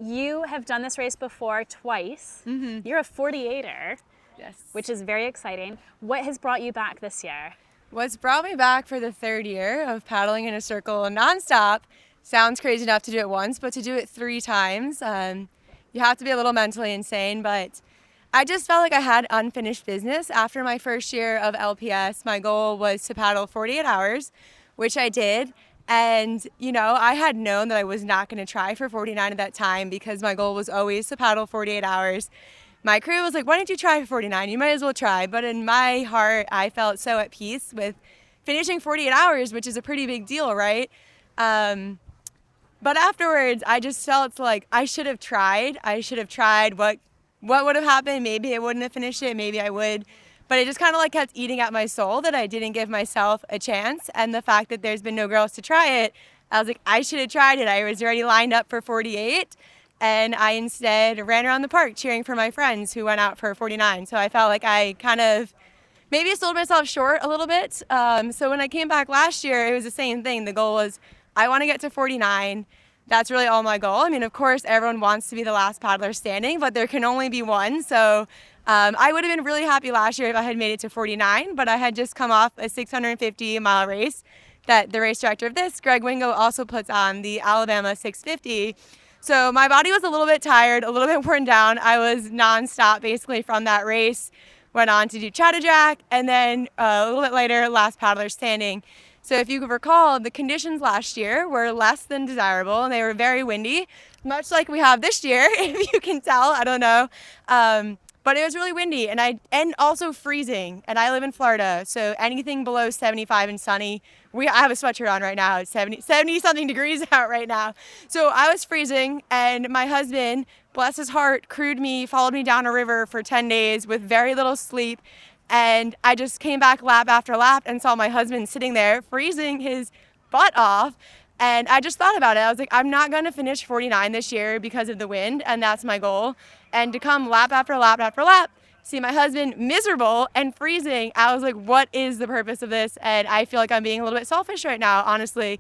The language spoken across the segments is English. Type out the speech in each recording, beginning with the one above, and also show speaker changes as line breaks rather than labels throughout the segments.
you have done this race before twice. You're a 48er,
Yes.
which is very exciting. What has brought you back this year?
What's brought me back for the third year of paddling in a circle nonstop sounds crazy enough to do it once, but to do it 3 times, you have to be a little mentally insane. But I just felt like I had unfinished business. After my first year of LPS, my goal was to paddle 48 hours, which I did. And, I had known that I was not going to try for 49 at that time because my goal was always to paddle 48 hours. My crew was like, why don't you try for 49? You might as well try. But in my heart, I felt so at peace with finishing 48 hours, which is a pretty big deal, right? But afterwards, I just felt like I should have tried. I should have tried. What would have happened? Maybe I wouldn't have finished it. Maybe I would. But it just kind of like kept eating at my soul that I didn't give myself a chance. And the fact that there's been no girls to try it, I was like, I should have tried it. I was already lined up for 48. And I instead ran around the park cheering for my friends who went out for 49. So I felt like I kind of maybe sold myself short a little bit. So when I came back last year, it was the same thing. The goal was I want to get to 49. That's really all my goal. I mean, of course, everyone wants to be the last paddler standing, but there can only be one. So I would have been really happy last year if I had made it to 49, but I had just come off a 650-mile race that the race director of this, Greg Wingo, also puts on, the Alabama 650. So my body was a little bit tired, a little bit worn down. I was nonstop basically from that race. Went on to do Chattajack, and then a little bit later, last paddler standing. So if you could recall, the conditions last year were less than desirable, and they were very windy, much like we have this year, if you can tell. I don't know. But it was really windy and also freezing. And I live in Florida, so anything below 75 and sunny. I have a sweatshirt on right now. It's 70 something degrees out right now. So I was freezing, and my husband, bless his heart, crewed me, followed me down a river for 10 days with very little sleep. And I just came back lap after lap and saw my husband sitting there freezing his butt off. And I just thought about it. I was like, I'm not going to finish 49 this year because of the wind, and that's my goal. And to come lap after lap after lap, see my husband miserable and freezing, I was like, what is the purpose of this? And I feel like I'm being a little bit selfish right now, honestly,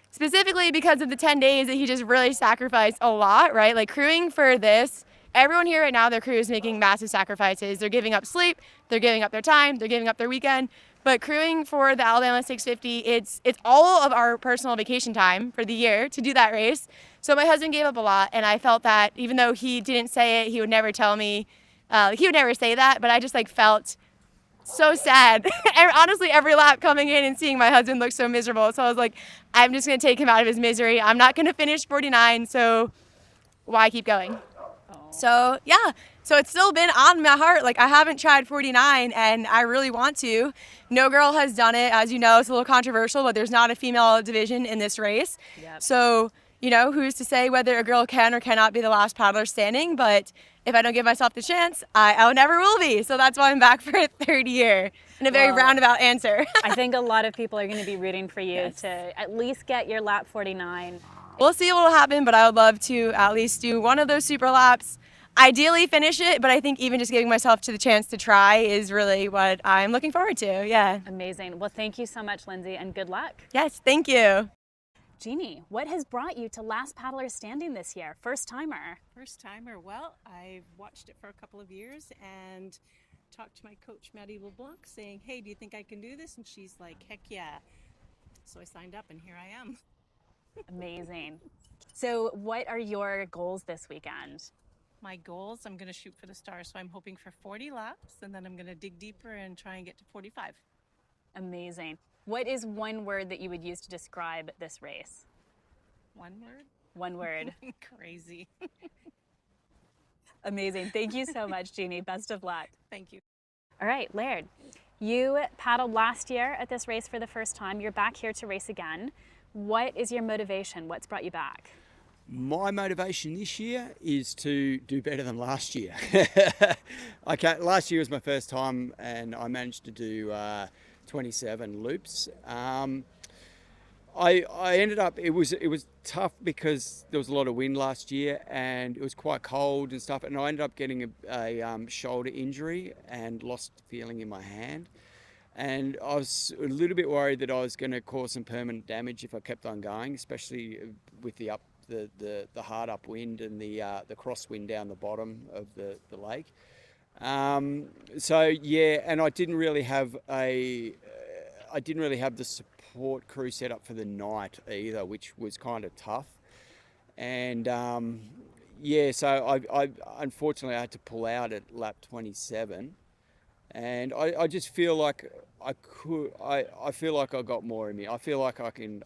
specifically because of the 10 days that he just really sacrificed a lot, right? Like crewing for this, everyone here right now, their crew is making massive sacrifices. They're giving up sleep, they're giving up their time, they're giving up their weekend. But crewing for the Alabama 650, it's all of our personal vacation time for the year to do that race. So my husband gave up a lot, and I felt that even though he didn't say it, he would never tell me, he would never say that, but I just felt so sad. And honestly, every lap coming in and seeing my husband look so miserable. So I was like, I'm just going to take him out of his misery. I'm not going to finish 49, so why keep going? So yeah, so it's still been on my heart. Like I haven't tried 49 and I really want to. No girl has done it. As you know, it's a little controversial, but there's not a female division in this race.
Yep.
So, who's to say whether a girl can or cannot be the last paddler standing, but if I don't give myself the chance, I never will be. So that's why I'm back for a third year in a very roundabout answer.
I think a lot of people are going to be rooting for you to at least get your lap 49.
We'll see what will happen, but I would love to at least do one of those super laps. Ideally finish it, but I think even just giving myself to the chance to try is really what I'm looking forward to. Yeah.
Amazing. Well, thank you so much, Lindsay, and good luck.
Yes, thank you.
Jeannie, what has brought you to Last Paddler Standing this year? First timer.
First timer. Well, I watched it for a couple of years and talked to my coach, Maddie LeBlanc, saying, hey, do you think I can do this? And she's like, heck yeah. So I signed up and here I am.
Amazing. So what are your goals this weekend?
My goals, I'm going to shoot for the stars. So I'm hoping for 40 laps, and then I'm going to dig deeper and try and get to 45.
Amazing. What is one word that you would use to describe this race?
One word?
One word.
Crazy.
Amazing. Thank you so much, Jeannie. Best of luck.
Thank you.
All right, Laird, you paddled last year at this race for the first time. You're back here to race again. What is your motivation? What's brought you back?
My motivation this year is to do better than last year. Last year was my first time and I managed to do 27 loops. I ended up, it was tough because there was a lot of wind last year and it was quite cold and stuff, and I ended up getting a shoulder injury and lost feeling in my hand. And I was a little bit worried that I was going to cause some permanent damage if I kept on going, especially with the the hard upwind and the crosswind down the bottom of the lake. So yeah, and I didn't really have the support crew set up for the night either, which was kind of tough. And yeah, so I unfortunately I had to pull out at lap 27, and I just feel like I feel like I got more in me. I feel like I can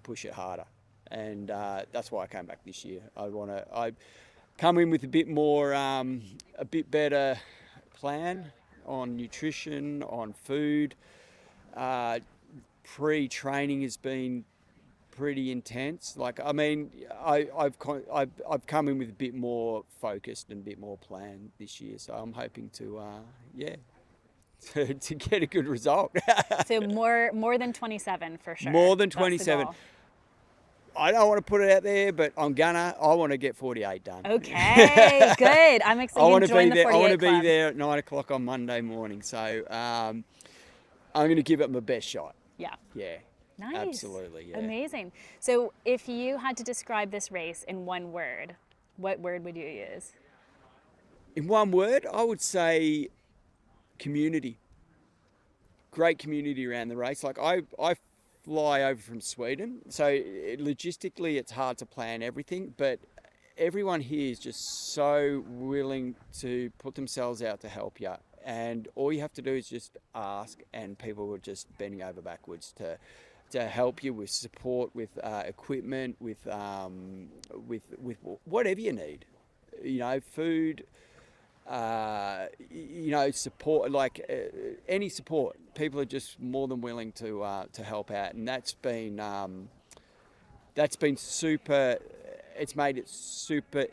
push it harder, and that's why I came back this year. I come in with a bit more, a bit better plan on nutrition, on food. Pre-training has been pretty intense. Like, I mean, I've come in with a bit more focused and a bit more planned this year. So I'm hoping to, to get a good result.
So more than 27 for sure.
More than
That's the
27.
goal.
I don't want to put it out there, but I want to get 48 done.
Okay, good. I'm excited.
I want to
join
be
the
there. I
48
want to be
club.
there at 9 o'clock on Monday morning. So I'm going to give it my best shot.
Yeah.
Yeah.
Nice.
Absolutely. Yeah.
Amazing. So if you had to describe this race in one word, what word would you use?
In one word, I would say community. Great community around the race. Like I fly over from Sweden, so logistically it's hard to plan everything, but everyone here is just so willing to put themselves out to help you. And all you have to do is just ask, and people are just bending over backwards to help you with support, with equipment, with whatever you need. You know, food, you know, support, like any support. People are just more than willing to help out, and that's been super. It's made it super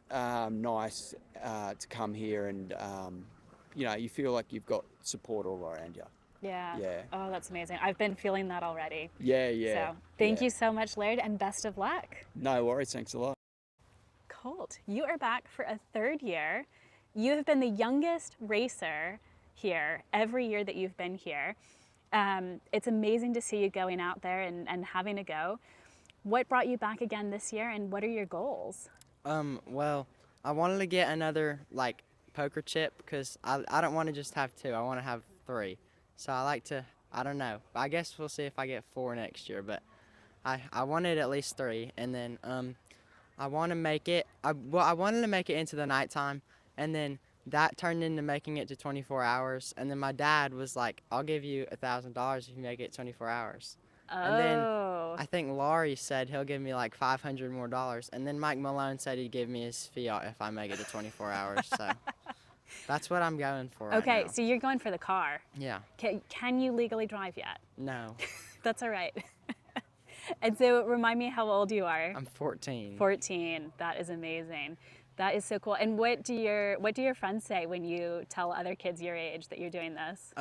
nice to come here, and you know, you feel like you've got support all around you.
Yeah.
Yeah.
Oh, that's amazing. I've been feeling that already.
Yeah, yeah.
So thank
yeah.
you so much, Laird, and best of luck.
No worries. Thanks a lot.
Colt, you are back for a third year. You have been the youngest racer here every year that you've been here. It's amazing to see you going out there and having a go. What brought you back again this year, and what are your goals?
Well, I wanted to get another like poker chip because I don't want to just have 2. I want to have 3. So I like to, I don't know. I guess we'll see if I get 4 next year, but I wanted at least 3, and then I want to make it. I wanted to make it into the nighttime, and then that turned into making it to 24 hours. And then my dad was like, "I'll give you $1,000 if you make it 24 hours." And then I think Laurie said he'll give me like $500 more. And then Mike Malone said he'd give me his Fiat if I make it to 24 hours. So that's what I'm going for right
Okay,
now.
so you're going for the car.
Yeah.
Can you legally drive yet?
No.
That's all right. And so remind me how old you are.
I'm 14.
14. That is amazing. That is so cool. And what do your friends say when you tell other kids your age that you're doing this?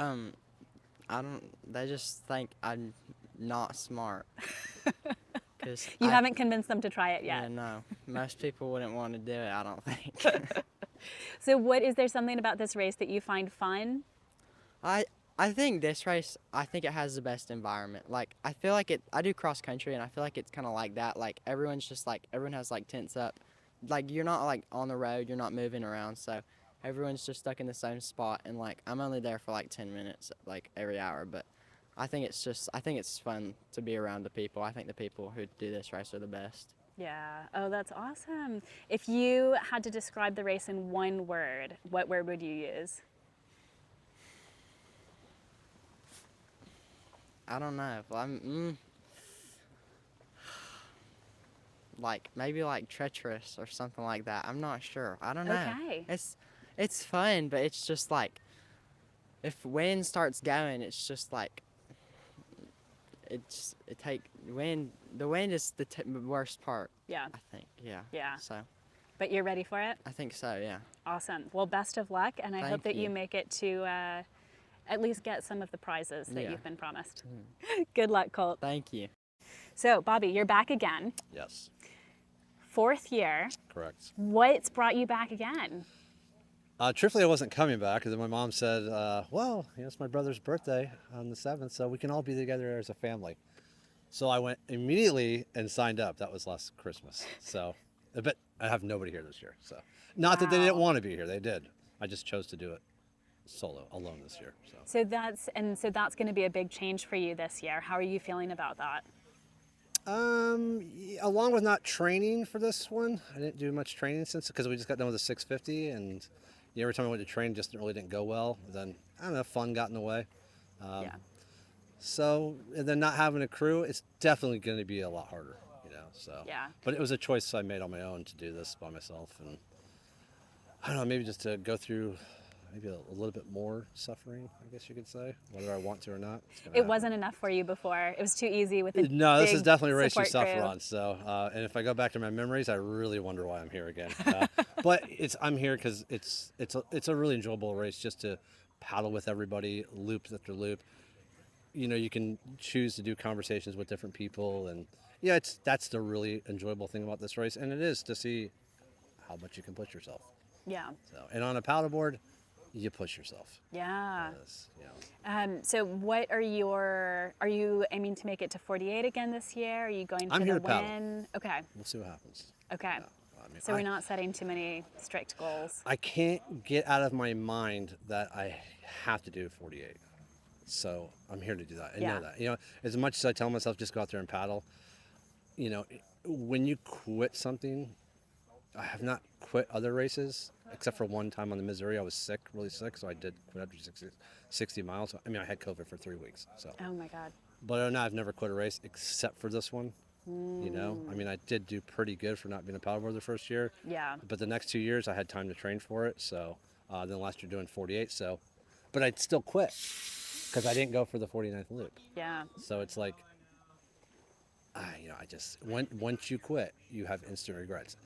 They just think I'm not smart. 'Cause
You haven't convinced them to try it
Yeah,
yet.
no. Most people wouldn't want to do it, I don't think.
So is there something about this race that you find fun?
I think this race, I think it has the best environment. Like, I feel like I do cross country, and I feel like it's kind of like that. Like, everyone has like tents up. Like, you're not like on the road, you're not moving around, so everyone's just stuck in the same spot. And like, I'm only there for like 10 minutes, like every hour, but I think it's fun to be around the people. I think the people who do this race are the best.
Yeah. Oh, that's awesome. If you had to describe the race in one word, what word would you use?
I don't know. Like maybe like treacherous or something like that. I'm not sure. I don't know.
Okay.
It's fun, but it's just like if wind starts going, it's just like the wind is the worst part.
Yeah.
I think. Yeah.
Yeah.
So
But you're ready for it?
I think so. Yeah.
Awesome. Well, best of luck, and I hope
Thank
that you
you.
make it to at least get some of the prizes that
Yeah.
you've been promised. Good luck, Colt.
Thank you.
So, Bobby, you're back again.
Yes,
4th year.
correct.
What's brought you back again?
Truthfully, I wasn't coming back because my mom said, well, it's my brother's birthday on the 7th, so we can all be together as a family. So I went immediately and signed up. That was last Christmas. So, but I have nobody here this year. So, not that they didn't
Wow.
want to be here, they did. I just chose to do it solo, alone this year. So.
So that's going to be a big change for you this year. How are you feeling about that?
Along with not training for this one, I didn't do much training since because we just got done with the 650, and every time I went to train, just really didn't go well. Then I don't know, fun got in the way.
Yeah.
So and then not having a crew, it's definitely going to be a lot harder, So
Yeah.
But it was a choice I made on my own to do this by myself, and I don't know, maybe just to go through maybe a little bit more suffering, I guess you could say, whether I want to or not. It's gonna
It
happen.
wasn't enough for you before. It was too easy with the
No, this is
big
definitely a race you
support
suffer
crew.
on. So, and if I go back to my memories, I really wonder why I'm here again. But I'm here because it's a really enjoyable race just to paddle with everybody, loop after loop. You can choose to do conversations with different people, and that's the really enjoyable thing about this race, and it is to see how much you can push yourself.
Yeah.
So, and on a paddleboard, you push yourself.
Yeah.
Yes,
So what are you aiming to make it to 48 again this year? Are you going for
I'm
the
here to paddle.
win? Okay.
We'll see what happens.
Okay.
I mean,
So we're not setting too many strict goals.
I can't get out of my mind that I have to do 48. So I'm here to do that. I
Yeah.
know that. As much as I tell myself just go out there and paddle, when you quit something, I have not quit other races except for one time on the Missouri. I was sick, really sick, so I did quit after 60 miles. I mean, I had COVID for 3 weeks. So,
Oh my God.
but other than that, I've never quit a race except for this one. I mean, I did do pretty good for not being a paddleboarder the first year.
Yeah.
But the next 2 years, I had time to train for it. So then last year doing 48. So, but I'd still quit because I didn't go for the 49th loop.
Yeah.
So it's like, I just once you quit, you have instant regrets,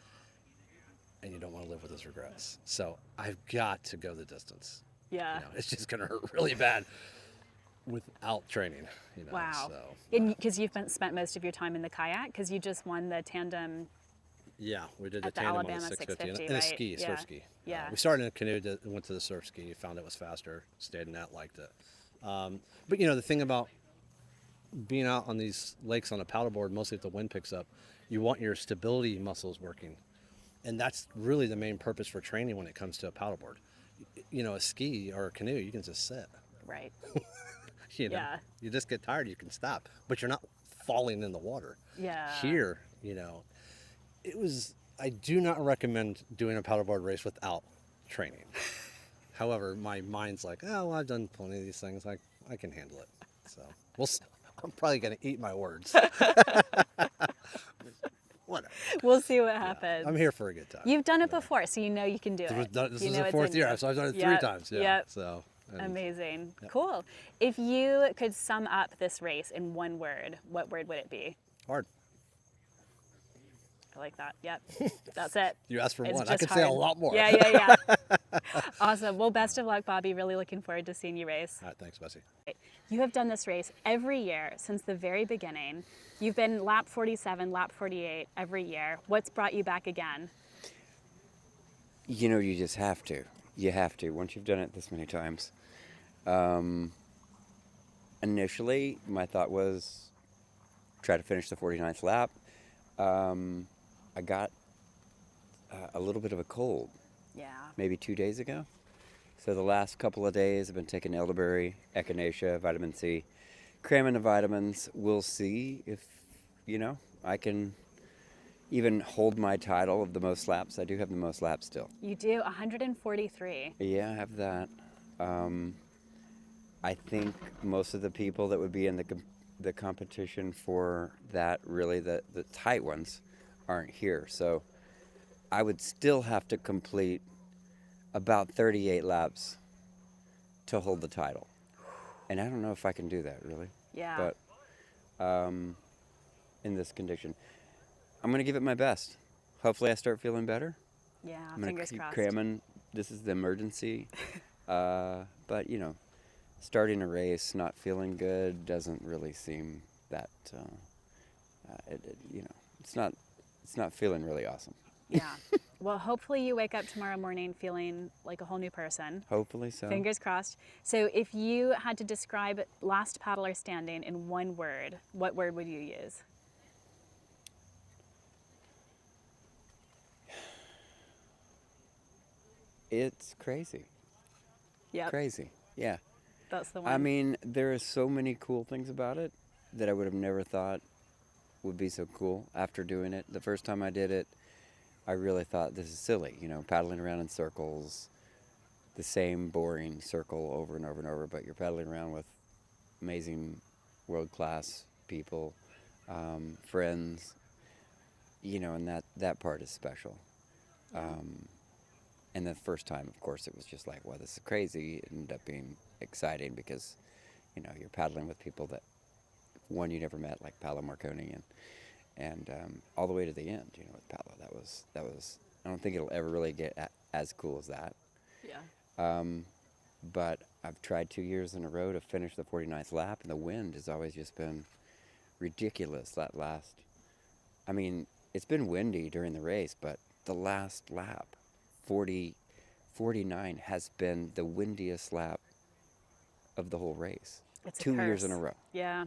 and you don't want to live with those regrets. So I've got to go the distance.
Yeah.
It's just gonna hurt really bad without training.
Wow.
So
Because you've spent most of your time in the kayak because you just won the tandem.
yeah, we did
At the
tandem on
Alabama
the 650 and
650,
a
right?
ski,
Yeah.
surf ski.
Yeah.
We started in a canoe, went to the surf ski, found it was faster, stayed in that, liked it. But the thing about being out on these lakes on a paddleboard, mostly if the wind picks up, you want your stability muscles working. And that's really the main purpose for training when it comes to a paddleboard. A ski or a canoe, you can just sit.
Right.
You just get tired, you can stop, but you're not falling in the water.
Yeah.
Here, I do not recommend doing a paddleboard race without training. However, my mind's like, oh, well, I've done plenty of these things. I can handle it. So I'm probably going to eat my words. Whatever.
We'll see what happens.
I'm here for a good time.
You've done it before, so you know you can do it.
This
You
is
know
the
it's
4th
in
year,
you.
so I've done it 3
Yep.
times. Yeah.
Yep.
So and
Amazing.
Yep.
Cool. If you could sum up this race in one word, what word would it be?
hard.
I like that. Yep. That's it.
You asked for
It's
one. I
just
could say a
hard.
lot more.
Yeah. Awesome. Well, best of luck, Bobby. Really looking forward to seeing you race.
All right, thanks, Bessie.
You have done this race every year since the very beginning. You've been lap 47, lap 48 every year. What's brought you back again?
You just have to. You have to once you've done it this many times. Initially, my thought was try to finish the 49th lap. I got a little bit of a cold
Yeah.
maybe 2 days ago. So the last couple of days I've been taking elderberry, echinacea, vitamin C, cramming the vitamins. We'll see if, I can even hold my title of the most laps. I do have the most laps still.
You do 143.
Yeah, I have that. I think most of the people that would be in the competition for that, really the tight ones, aren't here. So I would still have to complete about 38 laps to hold the title. And I don't know if I can do that, really.
Yeah.
But in this condition, I'm going to give it my best. Hopefully I start feeling better.
Yeah.
I'm going
Fingers
to keep
crossed.
cramming. This is the emergency. But, starting a race, not feeling good doesn't really seem that, it's not feeling really awesome.
Yeah. Well, hopefully you wake up tomorrow morning feeling like a whole new person.
Hopefully so.
Fingers crossed. So if you had to describe Last Paddler Standing in one word, what word would you use?
It's crazy.
Yep,
Crazy. Yeah.
that's the one.
I mean, there are so many cool things about it that I would have never thought would be so cool after doing it. The first time I did it, I really thought this is silly, you know, paddling around in circles, the same boring circle over and over and over, but you're paddling around with amazing world-class people, friends, you know, and that part is special. And the first time, of course, it was just like, well, this is crazy. It ended up being exciting because, you know, you're paddling with people that, one, you never met, like Paolo Marconi, and all the way to the end, you know, with Paolo. That was. I don't think it'll ever really get as cool as that.
Yeah.
But I've tried 2 years in a row to finish the 49th lap, and the wind has always just been ridiculous. That last, I mean, it's been windy during the race, but the last lap, 49, has been the windiest lap of the whole race.
It's a
2 years in a
curse.
row.
Yeah.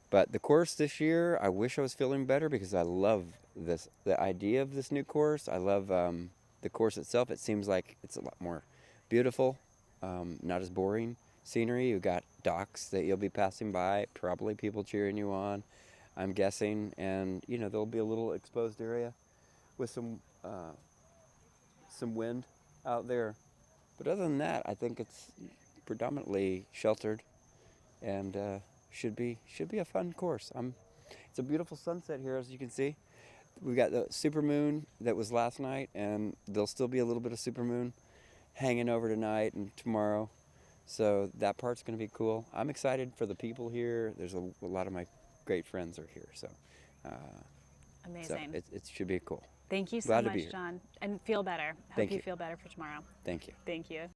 But the course this year, I wish I was feeling better because I love the idea of this new course. I love the course itself. It seems like it's a lot more beautiful, not as boring scenery. You've got docks that you'll be passing by, probably people cheering you on, I'm guessing. And, you know, there'll be a little exposed area with some wind out there. But other than that, I think it's predominantly sheltered and should be a fun course. It's a beautiful sunset here, as you can see. We've got the supermoon that was last night, and there'll still be a little bit of supermoon hanging over tonight and tomorrow. So that part's going to be cool. I'm excited for the people here. There's a lot of my great friends are here, so
Amazing.
it should be cool.
Thank you so
Glad to be
much,
here.
John. And feel better. Hope
Thank
you
you.
feel better for tomorrow.
Thank you.
Thank you.